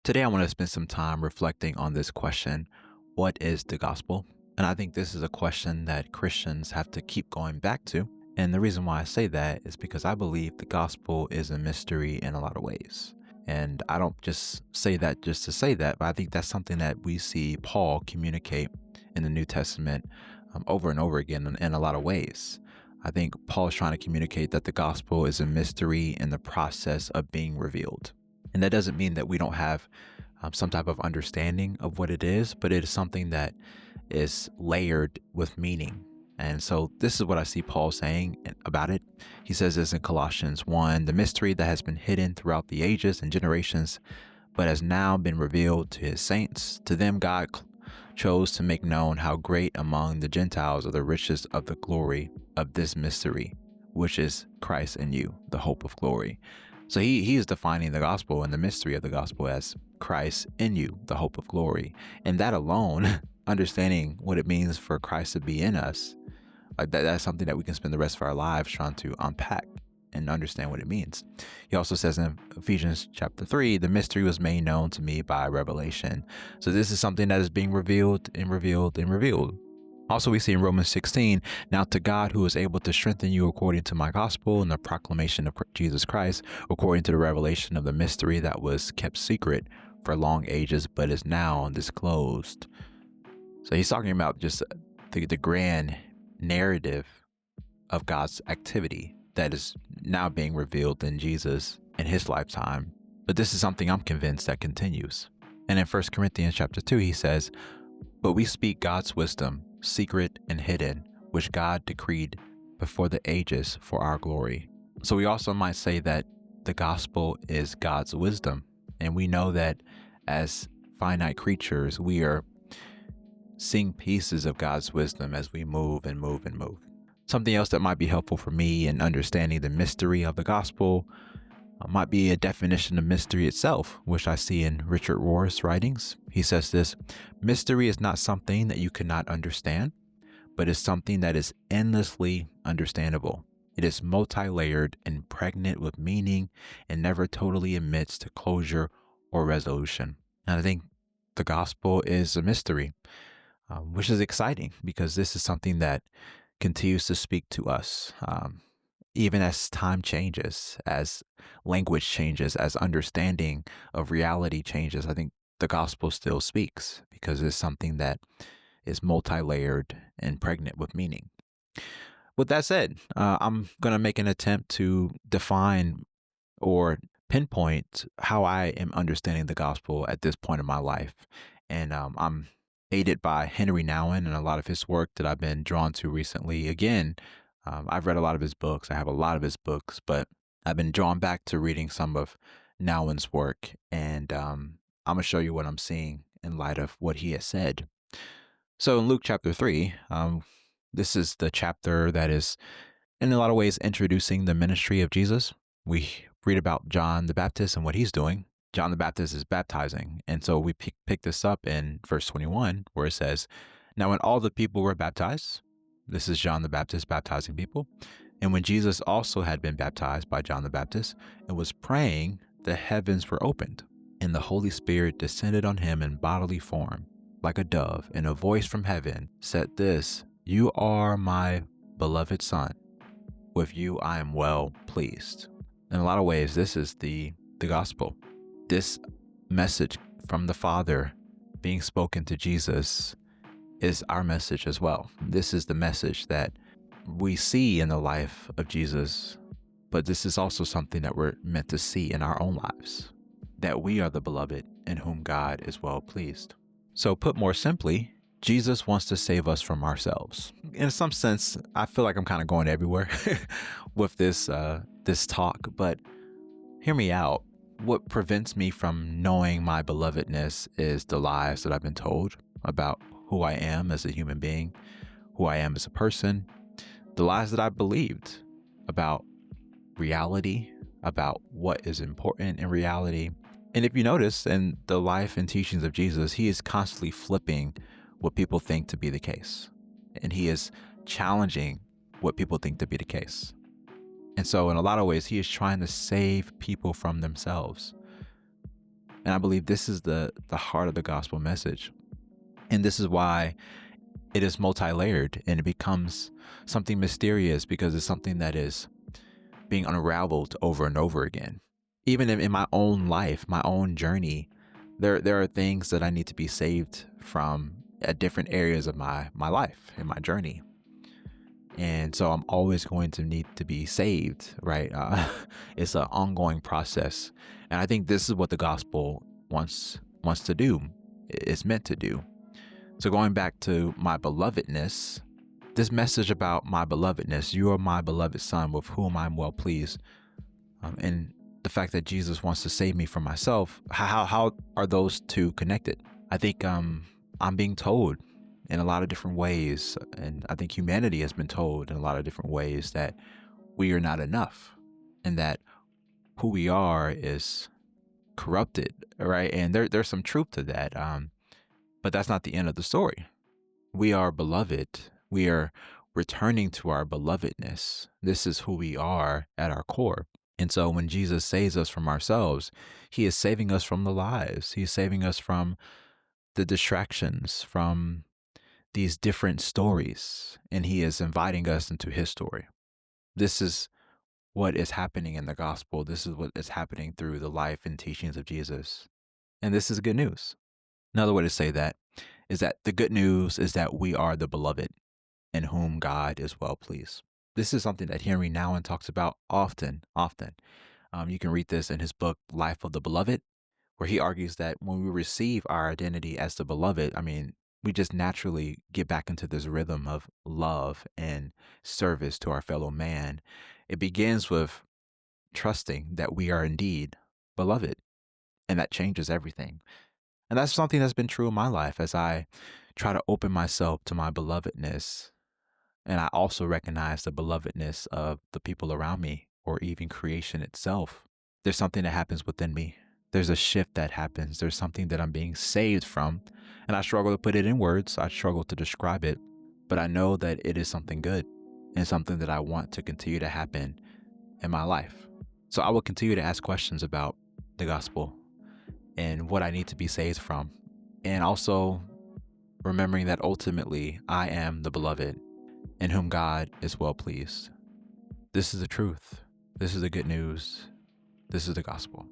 Today, I want to spend some time reflecting on this question: what is the gospel? And I think this is a question that Christians have to keep going back to. And the reason why I say that is because I believe the gospel is a mystery in a lot of ways. And I don't just say that just to say that, but I think that's something that we see Paul communicate in the New Testament over and over again in a lot of ways. I think Paul is trying to communicate that the gospel is a mystery in the process of being revealed. And that doesn't mean that we don't have some type of understanding of what it is, but it is something that is layered with meaning. And so this is what I see Paul saying about it. He says this in Colossians 1: the mystery that has been hidden throughout the ages and generations, but has now been revealed to his saints. To them, God chose to make known how great among the Gentiles are the riches of the glory of this mystery, which is Christ in you, the hope of glory. So he is defining the gospel and the mystery of the gospel as Christ in you, the hope of glory. And that alone, understanding what it means for Christ to be in us, like that's something that we can spend the rest of our lives trying to unpack and understand what it means. He also says in Ephesians chapter 3, the mystery was made known to me by revelation. So this is something that is being revealed and revealed and revealed. Also, we see in Romans 16, now to God who is able to strengthen you according to my gospel and the proclamation of Jesus Christ, according to the revelation of the mystery that was kept secret for long ages, but is now disclosed. So he's talking about just the grand narrative of God's activity that is now being revealed in Jesus in his lifetime. But this is something I'm convinced that continues. And in 1 Corinthians chapter 2, he says, but we speak God's wisdom, secret and hidden, which God decreed before the ages for our glory. So we also might say that the gospel is God's wisdom. And we know that as finite creatures, we are seeing pieces of God's wisdom as we move and move and move. Something else that might be helpful for me in understanding the mystery of the gospel might be a definition of mystery itself, which I see in Richard Rohr's writings. He says this: mystery is not something that you cannot understand, but is something that is endlessly understandable. It is multi-layered and pregnant with meaning and never totally admits to closure or resolution. And I think the gospel is a mystery, which is exciting because this is something that continues to speak to us. Even as time changes, as language changes, as understanding of reality changes, I think the gospel still speaks because it's something that is multi-layered and pregnant with meaning. With that said, I'm going to make an attempt to define or pinpoint how I am understanding the gospel at this point in my life. And I'm aided by Henry Nouwen and a lot of his work that I've been drawn to recently. Again, I've read a lot of his books. I have a lot of his books, but I've been drawn back to reading some of Nouwen's work. And I'm going to show you what I'm seeing in light of what he has said. So in Luke chapter 3, this is the chapter that is in a lot of ways introducing the ministry of Jesus. We read about John the Baptist and what he's doing. John the Baptist is baptizing. And so we pick this up in verse 21, where it says, now when all the people were baptized, this is John the Baptist baptizing people. And when Jesus also had been baptized by John the Baptist and was praying, the heavens were opened, and the Holy Spirit descended on him in bodily form, like a dove, and a voice from heaven said this, you are my beloved Son. With you I am well pleased. In a lot of ways, this is the gospel. This message from the Father being spoken to Jesus is our message as well. This is the message that we see in the life of Jesus, but this is also something that we're meant to see in our own lives, that we are the beloved in whom God is well pleased. So put more simply, Jesus wants to save us from ourselves. In some sense, I feel like I'm kind of going everywhere with this talk, but hear me out. What prevents me from knowing my belovedness is the lies that I've been told about who I am as a human being, who I am as a person, the lies that I believed about reality, about what is important in reality. And if you notice in the life and teachings of Jesus, he is constantly flipping what people think to be the case. And he is challenging what people think to be the case. And so in a lot of ways, he is trying to save people from themselves. And I believe this is the heart of the gospel message. And this is why it is multi-layered and it becomes something mysterious, because it's something that is being unraveled over and over again. Even in my own life, my own journey, there are things that I need to be saved from at different areas of my life and my journey. And so I'm always going to need to be saved, right? It's an ongoing process. And I think this is what the gospel wants to do. It's meant to do. So going back to my belovedness, this message about my belovedness, you are my beloved son with whom I'm well pleased. And the fact that Jesus wants to save me from myself, how are those two connected? I think I'm being told in a lot of different ways, and I think humanity has been told in a lot of different ways that we are not enough, and that who we are is corrupted, right? And there's some truth to that, but that's not the end of the story. We are beloved. We are returning to our belovedness. This is who we are at our core. And so when Jesus saves us from ourselves, he is saving us from the lies. He's saving us from the distractions, from these different stories, and he is inviting us into his story. This is what is happening in the gospel. This is what is happening through the life and teachings of Jesus. And this is good news. Another way to say that is that the good news is that we are the beloved in whom God is well pleased. This is something that Henry Nouwen talks about often. You can read this in his book, Life of the Beloved, where he argues that when we receive our identity as the beloved, we just naturally get back into this rhythm of love and service to our fellow man. It begins with trusting that we are indeed beloved, and that changes everything. And that's something that's been true in my life as I try to open myself to my belovedness. And I also recognize the belovedness of the people around me or even creation itself. There's something that happens within me. There's a shift that happens. There's something that I'm being saved from. And I struggle to put it in words. I struggle to describe it. But I know that it is something good and something that I want to continue to happen in my life. So I will continue to ask questions about the gospel and what I need to be saved from. And also remembering that ultimately I am the beloved in whom God is well pleased. This is the truth. This is the good news. This is the gospel.